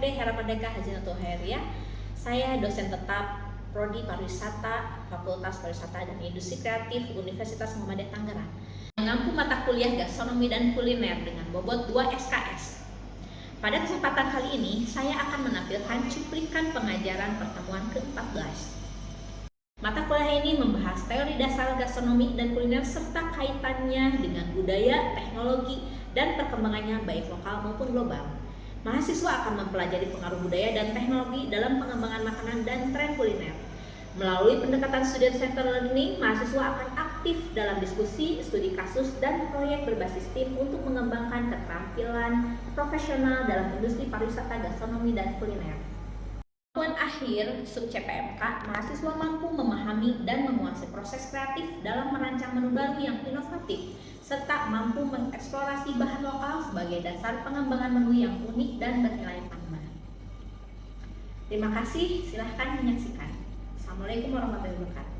HRD Hera Merdeka Hajinatul Khairiyah. Saya dosen tetap Prodi Pariwisata, Fakultas Pariwisata dan Industri Kreatif Universitas Muhammadiyah Tangerang. Mengampu mata kuliah gastronomi dan kuliner dengan bobot 2 SKS. Pada kesempatan kali ini, saya akan menampilkan cuplikan pengajaran pertemuan ke-14. Mata kuliah ini membahas teori dasar gastronomi dan kuliner serta kaitannya dengan budaya, teknologi, dan perkembangannya baik lokal maupun global. Mahasiswa akan mempelajari pengaruh budaya dan teknologi dalam pengembangan makanan dan tren kuliner. Melalui pendekatan student center learning, mahasiswa akan aktif dalam diskusi, studi kasus, dan proyek berbasis tim untuk mengembangkan keterampilan profesional dalam industri pariwisata, gastronomi, dan kuliner. Tujuan akhir sub-CPMK, mahasiswa mampu memahami dan menguasai proses kreatif dalam merancang menu baru yang inovatif, serta mampu mengeksplorasi bahan lokal sebagai dasar pengembangan menu yang unik dan bernilai tambah. Terima kasih, silahkan menyaksikan. Assalamualaikum warahmatullahi wabarakatuh.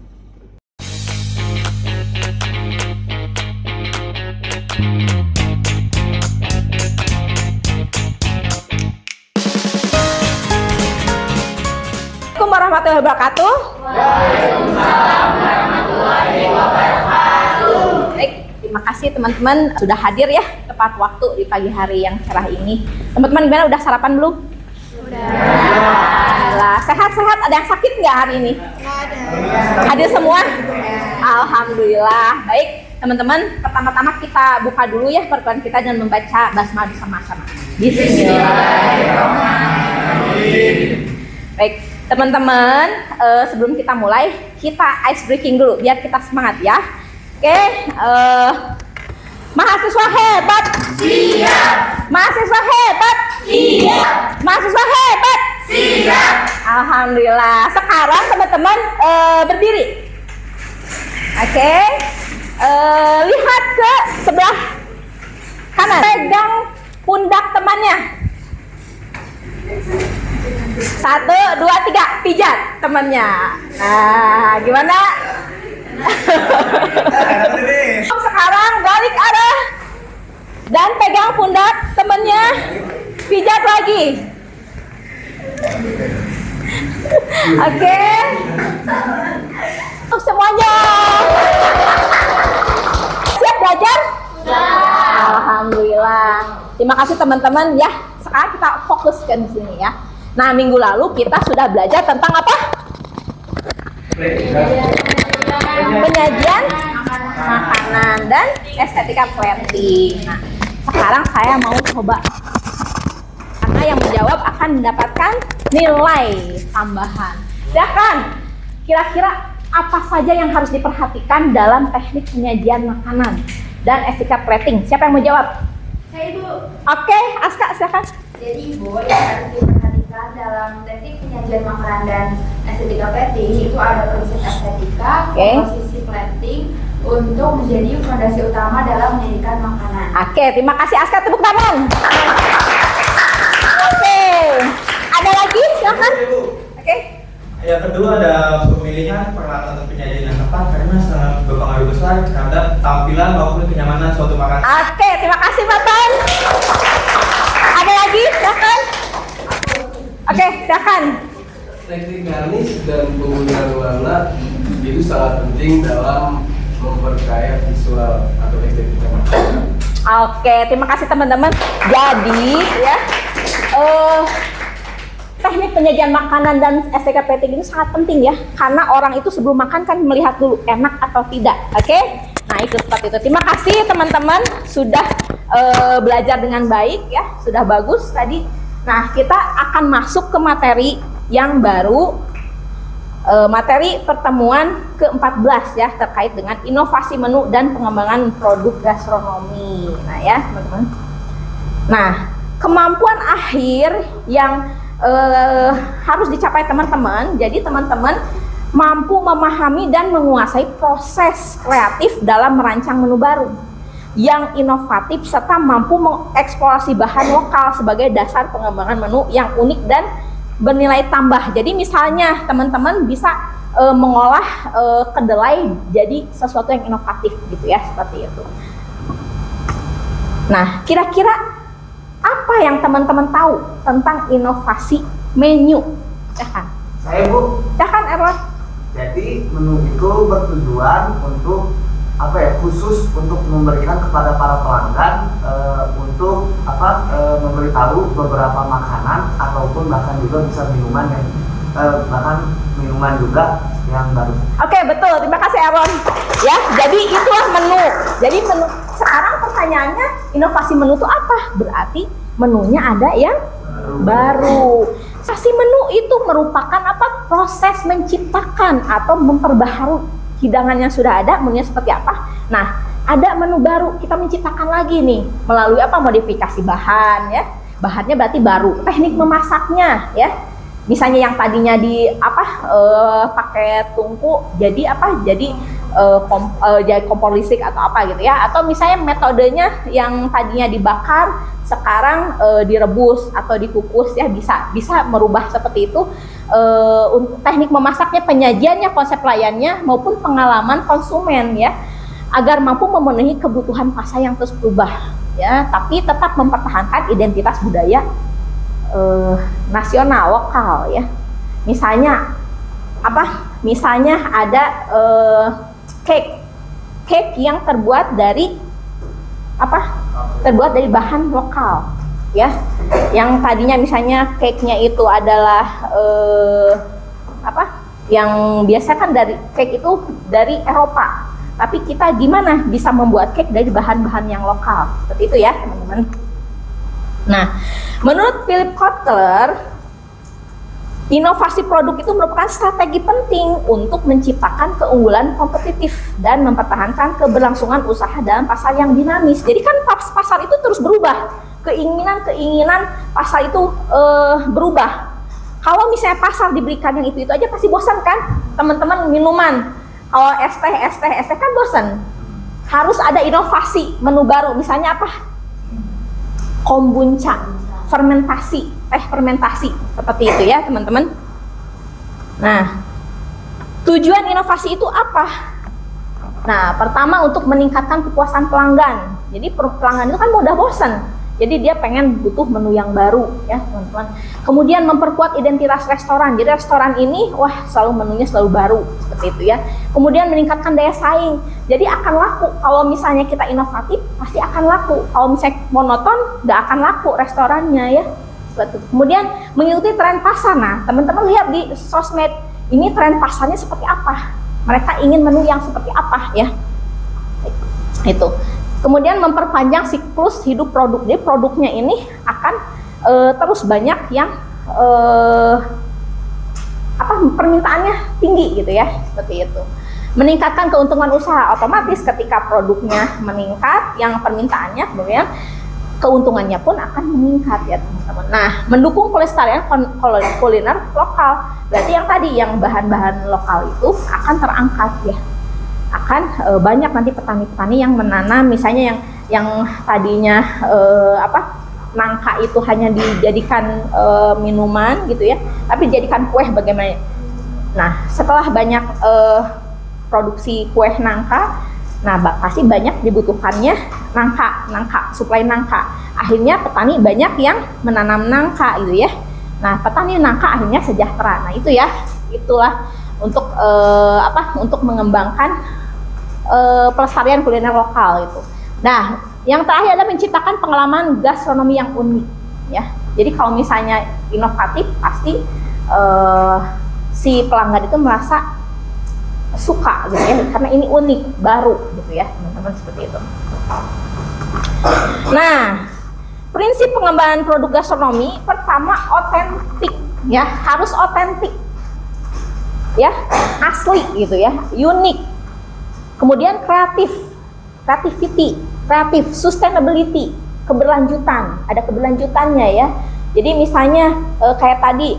Warahmatullahi wabarakatuh. Waalaikumsalam warahmatullahi wabarakatuh. Baik, terima kasih teman-teman sudah hadir ya tepat waktu di pagi hari yang cerah ini. Teman-teman gimana, udah sarapan belum? Sudah. Alhamdulillah. Sehat-sehat, ada yang sakit nggak hari ini? Nggak ada. Hadir semua? Alhamdulillah. Baik, teman-teman, pertama-tama kita buka dulu ya pertemuan kita dan membaca basmalah bersama-sama. Bismillahirrahmanirrahim. Baik, teman-teman, sebelum kita mulai, kita ice breaking dulu biar kita semangat ya. Oke, mahasiswa hebat. Siap. Mahasiswa hebat. Siap. Mahasiswa hebat. Siap. Alhamdulillah. Sekarang teman-teman berdiri. Oke, lihat ke sebelah kanan. Pegang pundak temannya. 1, 2, 3, pijat temannya. Nah, gimana? Sekarang balik arah dan pegang pundak temannya, pijat lagi. Oke. Untuk semuanya. Siap belajar? Alhamdulillah. Terima kasih teman-teman ya. Sekarang kita fokuskan di sini ya. Nah, minggu lalu kita sudah belajar tentang apa? Penyajian makanan dan estetika plating. Nah, sekarang saya mau coba. Karena yang menjawab akan mendapatkan nilai tambahan. Silakan. Kira-kira apa saja yang harus diperhatikan dalam teknik penyajian makanan dan estetika plating? Siapa yang mau jawab? Saya, Ibu. Oke, Aska, silakan. Jadi, Ibu, yang harus diperhatikan dalam teknik penyajian makanan dan estetika plating itu ada prinsip estetika, komposisi plating untuk menjadi fondasi utama dalam menyajikan makanan. Oke, terima kasih Aska, tepuk tangan. Oke, ada lagi? Silakan. Oke. Yang kedua ada pemilihan peralatan penyajian yang tepat karena sangat berpengaruh besar terhadap tampilan maupun kenyamanan suatu makanan. Oke, terima kasih Bapak. Ada lagi? Silakan. Oke, silakan. Teknik garnish dan penggunaan warna itu sangat penting dalam memperkaya visual atau estetika makanan. Oke, terima kasih teman-teman. Jadi ya, teknik penyajian makanan dan estetika plating ini sangat penting ya, karena orang itu sebelum makan kan melihat dulu enak atau tidak. Oke, nah itu seperti itu. Terima kasih teman-teman sudah belajar dengan baik ya, sudah bagus tadi. Nah, kita akan masuk ke materi yang baru, materi pertemuan ke-14 ya, terkait dengan inovasi menu dan pengembangan produk gastronomi. Nah ya teman-teman. Nah, kemampuan akhir yang harus dicapai teman-teman. Jadi teman-teman mampu memahami dan menguasai proses kreatif dalam merancang menu baru yang inovatif serta mampu mengeksplorasi bahan lokal sebagai dasar pengembangan menu yang unik dan bernilai tambah. Jadi misalnya teman-teman bisa mengolah kedelai jadi sesuatu yang inovatif gitu ya, seperti itu. Nah, kira-kira Apa yang teman-teman tahu tentang inovasi menu? Silahkan. Saya Bu, Silahkan Erwan. jadi menu itu bertujuan untuk apa ya, khusus untuk memberikan kepada para pelanggan untuk memberitahu beberapa makanan ataupun bahkan juga bisa minuman yang bahkan minuman juga yang baru. Oke, betul. Terima kasih Erwan. Ya, jadi itulah menu. Jadi menu sekarang pertanyaannya, inovasi menu itu apa? Berarti menunya ada yang baru. Inovasi menu itu merupakan apa? Proses menciptakan atau memperbaharui hidangan yang sudah ada, menunya seperti apa. Nah, ada menu baru, kita menciptakan lagi nih melalui apa? Modifikasi bahan ya. Bahannya berarti baru. Teknik memasaknya ya. Misalnya yang tadinya di pakai tungku jadi apa? Jadi jadi kompor listrik atau apa gitu ya. Atau misalnya metodenya yang tadinya dibakar sekarang direbus atau dikukus ya, bisa merubah seperti itu. Untuk teknik memasaknya, penyajiannya, konsep layannya maupun pengalaman konsumen ya, agar mampu memenuhi kebutuhan pasar yang terus berubah ya, tapi tetap mempertahankan identitas budaya nasional lokal ya. Misalnya apa? Misalnya ada cake yang terbuat dari apa? Terbuat dari bahan lokal ya. Yang tadinya misalnya cake-nya itu adalah yang biasa kan dari cake itu dari Eropa. Tapi kita gimana bisa membuat cake dari bahan-bahan yang lokal? Seperti itu ya, teman-teman. Nah, menurut Philip Kotler, inovasi produk itu merupakan strategi penting untuk menciptakan keunggulan kompetitif dan mempertahankan keberlangsungan usaha dalam pasar yang dinamis. Jadi kan pasar itu terus berubah, keinginan pasar itu berubah. Kalau misalnya pasar diberikan yang itu aja pasti bosan kan, teman-teman. Minuman, kalau es teh kan bosan. Harus ada inovasi, menu baru. Misalnya apa? Kombucha, teh fermentasi, seperti itu ya teman-teman. Nah, tujuan inovasi itu apa? Nah, pertama untuk meningkatkan kepuasan pelanggan. Jadi pelanggan itu kan udah bosan, jadi dia butuh menu yang baru ya teman-teman. Kemudian memperkuat identitas restoran. Jadi restoran ini menunya selalu baru, seperti itu ya. Kemudian meningkatkan daya saing. Jadi akan laku. Kalau misalnya kita inovatif pasti akan laku. Kalau misalnya monoton nggak akan laku restorannya ya. Kemudian mengikuti tren pasar. Nah, teman-teman lihat di sosmed ini tren pasarnya seperti apa. Mereka ingin menu yang seperti apa ya. Itu. Kemudian memperpanjang siklus hidup produk. Jadi produknya ini akan terus banyak yang permintaannya tinggi gitu ya, seperti itu. Meningkatkan keuntungan usaha, otomatis ketika produknya meningkat, yang permintaannya kemudian keuntungannya pun akan meningkat ya teman-teman. Nah, mendukung pelestarian kuliner lokal. Berarti yang tadi yang bahan-bahan lokal itu akan terangkat ya. Akan banyak nanti petani-petani yang menanam, misalnya yang tadinya nangka itu hanya dijadikan minuman gitu ya, tapi dijadikan kue bagaimana. Nah, setelah banyak produksi kue nangka, nah pasti banyak dibutuhkannya nangka, suplai nangka. Akhirnya petani banyak yang menanam nangka gitu ya. Nah, petani nangka akhirnya sejahtera. Nah, itu ya, itulah untuk untuk mengembangkan pelestarian kuliner lokal itu. Nah, yang terakhir adalah menciptakan pengalaman gastronomi yang unik ya. Jadi kalau misalnya inovatif pasti si pelanggan itu merasa suka gitu ya, karena ini unik, baru gitu ya teman-teman, seperti itu. Nah, prinsip pengembangan produk gastronomi pertama otentik ya, harus otentik ya, asli gitu ya, unik. Kemudian kreatif, sustainability, keberlanjutan, ada keberlanjutannya ya. Jadi misalnya kayak tadi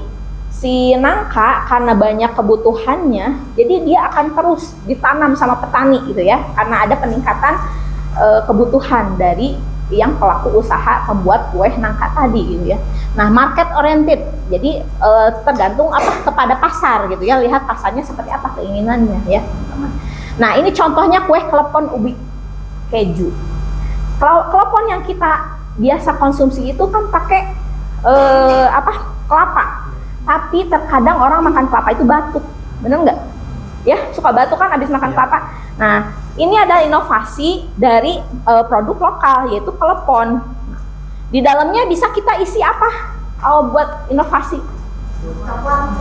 si nangka, karena banyak kebutuhannya, jadi dia akan terus ditanam sama petani gitu ya, karena ada peningkatan kebutuhan dari yang pelaku usaha pembuat kue nangka tadi gitu ya. Nah, market oriented, jadi tergantung kepada pasar gitu ya, lihat pasarnya seperti apa keinginannya ya teman-teman. Nah, ini contohnya kue klepon ubi keju. Klepon yang kita biasa konsumsi itu kan pakai kelapa. Tapi terkadang orang makan kelapa itu batuk, bener nggak? Ya, suka batuk kan habis makan kelapa. Nah, ini adalah inovasi dari produk lokal, yaitu klepon. Di dalamnya bisa kita isi apa? Kalau buat inovasi?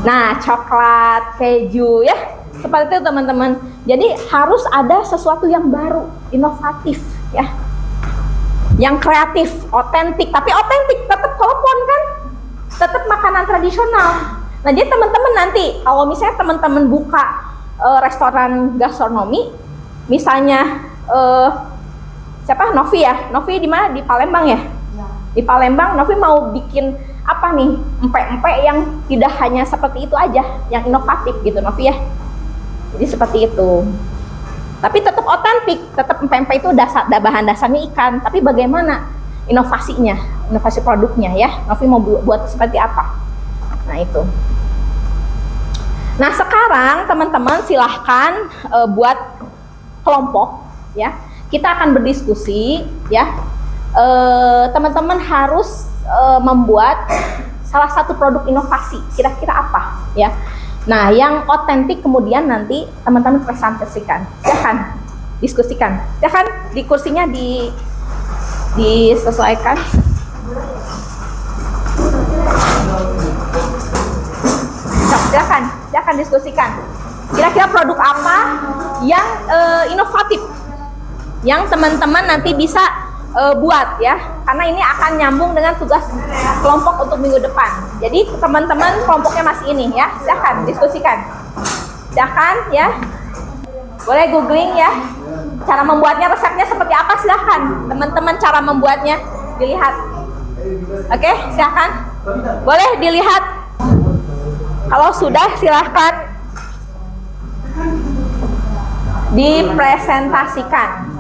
Nah, coklat, keju, ya, seperti itu teman-teman. Jadi harus ada sesuatu yang baru, inovatif, ya, yang kreatif, otentik. Tapi otentik tetap klepon kan? Tetap makanan tradisional. Nah, jadi teman-teman nanti kalau misalnya teman-teman buka restoran gastronomi, misalnya siapa? Novi ya? Novi di mana? Di Palembang ya? Di Palembang, Novi mau bikin apa nih? Empek-empek yang tidak hanya seperti itu aja, yang inovatif gitu, Novi ya. Jadi seperti itu. Tapi tetap otentik, tetap empek-empek itu bahan dasarnya ikan. Tapi bagaimana inovasinya, inovasi produknya ya? Novi mau buat seperti apa? Nah itu. Nah sekarang teman-teman silahkan buat kelompok ya. Kita akan berdiskusi ya. Teman-teman harus membuat salah satu produk inovasi. Kira-kira apa ya? Nah yang otentik kemudian nanti teman-teman presentasikan. Silahkan diskusikan. Silahkan di kursinya disesuaikan. Silakan diskusikan. Kira-kira produk apa yang inovatif, yang teman-teman nanti bisa buat ya, karena ini akan nyambung dengan tugas kelompok untuk minggu depan. Jadi teman-teman kelompoknya masih ini ya, silakan diskusikan. Silakan ya, boleh googling ya. Cara membuatnya, resepnya seperti apa, silahkan teman-teman cara membuatnya dilihat. Oke, silahkan, boleh dilihat. Kalau sudah silahkan dipresentasikan.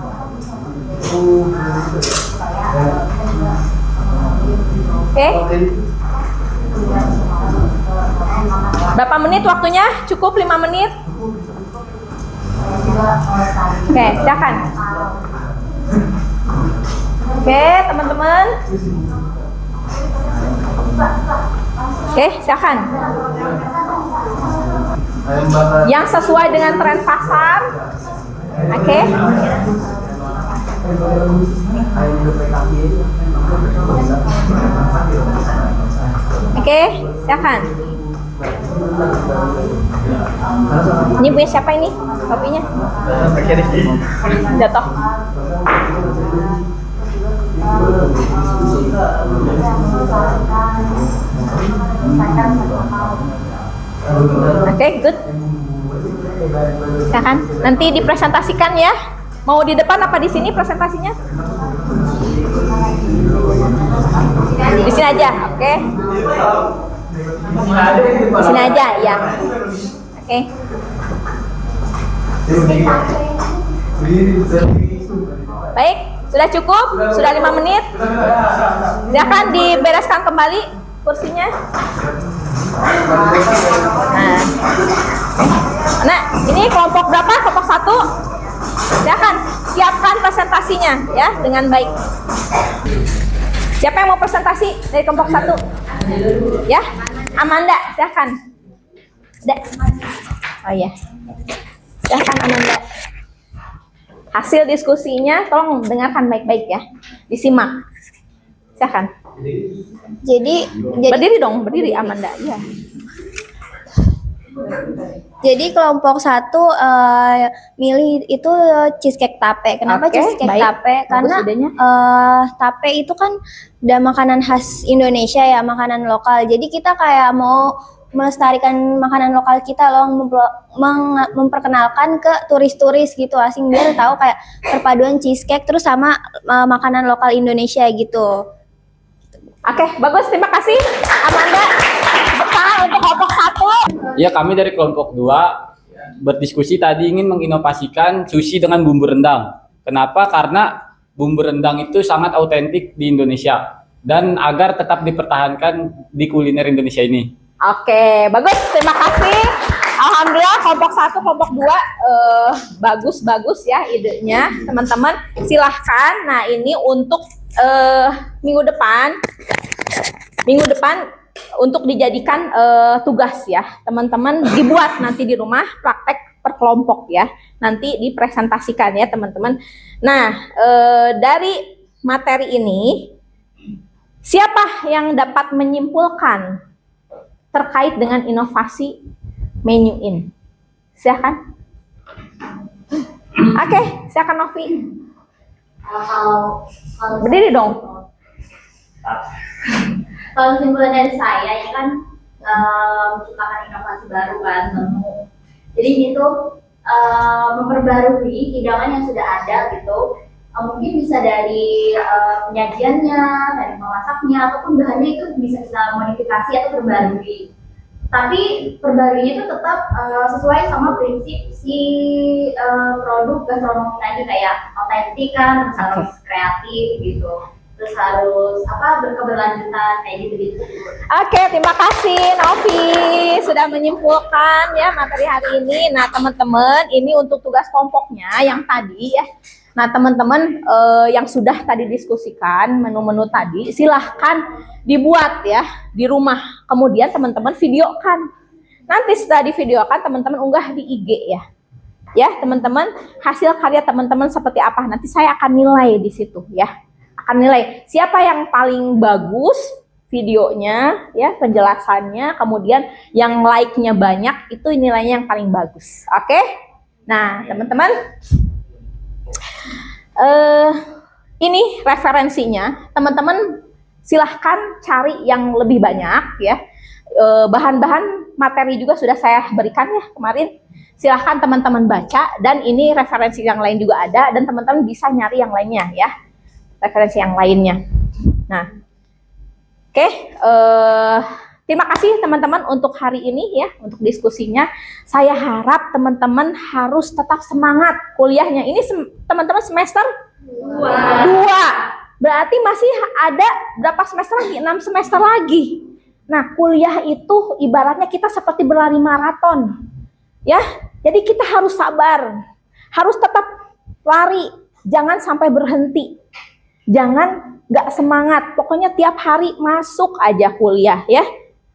Oke. Berapa menit waktunya? Cukup 5 menit? Oke, silakan. Oke, teman-teman. Oke, silakan. Yang sesuai dengan tren pasar. Oke. Oke, silakan. Ini punya siapa ini? Kopinya? Jatuh. Oke, good. Silakan. Nanti dipresentasikan ya. Mau di depan apa di sini presentasinya? Di sini aja, oke? Di sini aja, ya. Oke. Baik, sudah cukup? Sudah 5 menit? Silakan dibereskan kembali kursinya. Nah, ini kelompok berapa? Kelompok 1. Silakan siapkan presentasinya ya dengan baik. Siapa yang mau presentasi dari kelompok 1? Ya, Amanda, silakan. Oh ya, silakan Amanda. Hasil diskusinya tolong dengarkan baik-baik ya, disimak. Silakan. Jadi berdiri dong, berdiri Amanda. Iya. Jadi kelompok 1 milih itu cheesecake tape. Kenapa cheesecake tape? Karena tape itu kan udah makanan khas Indonesia ya, makanan lokal. Jadi kita kayak mau melestarikan makanan lokal kita loh, memperkenalkan ke turis-turis gitu asing biar tahu kayak perpaduan cheesecake terus sama makanan lokal Indonesia gitu. Oke, bagus, terima kasih Amanda. Bekal untuk kelompok 1. Ya, kami dari kelompok 2 berdiskusi tadi ingin menginovasikan sushi dengan bumbu rendang. Kenapa? Karena bumbu rendang itu sangat autentik di Indonesia dan agar tetap dipertahankan di kuliner Indonesia ini. Oke, bagus, terima kasih. Alhamdulillah kelompok 1 1, kelompok 2 bagus-bagus ya idenya, teman-teman. Silahkan. Nah, ini untuk minggu depan untuk dijadikan tugas ya, teman-teman. Dibuat nanti di rumah, praktek per kelompok ya. Nanti dipresentasikan ya, teman-teman. Nah, dari materi ini, siapa yang dapat menyimpulkan terkait dengan inovasi menu in? Silakan. Oke, silakan Novi. Kalau Berdiri dong. Kalau kesimpulan dari saya ya kan, menciptakan inovasi baru kan, menu. Jadi itu memperbarui hidangan yang sudah ada gitu. Mungkin bisa dari penyajiannya, dari memasaknya, ataupun bahannya itu bisa kita modifikasi atau perbarui. Tapi perbaruinya itu tetap sesuai sama prinsip si produk gastronomi tadi, kayak autentik kan, harus kreatif gitu, terus harus berkeberlanjutan kayak gitu. Oke, terima kasih Novi sudah menyimpulkan ya materi hari ini. Nah, teman-teman, ini untuk tugas kelompoknya yang tadi ya. Nah, teman-teman yang sudah tadi diskusikan menu-menu tadi, silahkan dibuat ya di rumah. Kemudian teman-teman videokan. Nanti setelah divideokan, teman-teman unggah di IG ya. Ya, teman-teman, hasil karya teman-teman seperti apa? Nanti saya akan nilai di situ ya. Akan nilai siapa yang paling bagus videonya, ya, penjelasannya, kemudian yang like-nya banyak, itu nilainya yang paling bagus. Oke? Nah, teman-teman, ini referensinya, teman-teman silahkan cari yang lebih banyak ya. Bahan-bahan materi juga sudah saya berikan ya kemarin. Silahkan teman-teman baca, dan ini referensi yang lain juga ada, dan teman-teman bisa nyari yang lainnya ya, referensi yang lainnya. Nah, oke, terima kasih teman-teman untuk hari ini ya, untuk diskusinya. Saya harap teman-teman harus tetap semangat kuliahnya. Ini teman-teman semester 2. Berarti masih ada berapa semester lagi? 6 semester lagi. Nah, kuliah itu ibaratnya kita seperti berlari maraton. Ya, jadi kita harus sabar. Harus tetap lari, jangan sampai berhenti. Jangan nggak semangat. Pokoknya tiap hari masuk aja kuliah ya.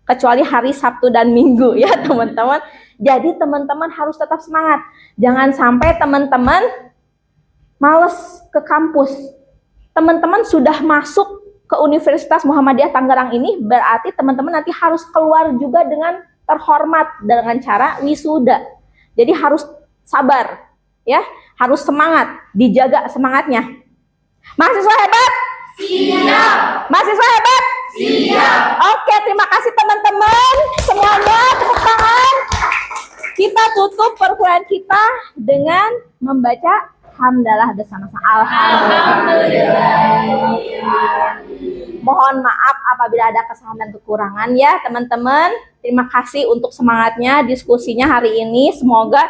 Kecuali hari Sabtu dan Minggu ya, teman-teman. Jadi teman-teman harus tetap semangat. Jangan sampai teman-teman males ke kampus. Teman-teman sudah masuk ke Universitas Muhammadiyah Tangerang ini, berarti teman-teman nanti harus keluar juga dengan terhormat dengan cara wisuda. Jadi harus sabar ya, harus semangat, dijaga semangatnya. Mahasiswa hebat? Siap. Mahasiswa hebat? Siap. Oke, terima kasih teman-teman semuanya, tepuk tangan. Kita tutup perkuliahan kita dengan membaca hamdalah bersama-sama. Alhamdulillah. Mohon maaf apabila ada kesalahan dan kekurangan ya teman-teman. Terima kasih untuk semangatnya, diskusinya hari ini. Semoga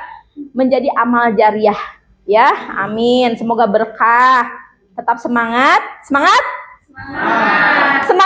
menjadi amal jariah ya. Amin. Semoga berkah. Tetap semangat. Semangat. Semangat.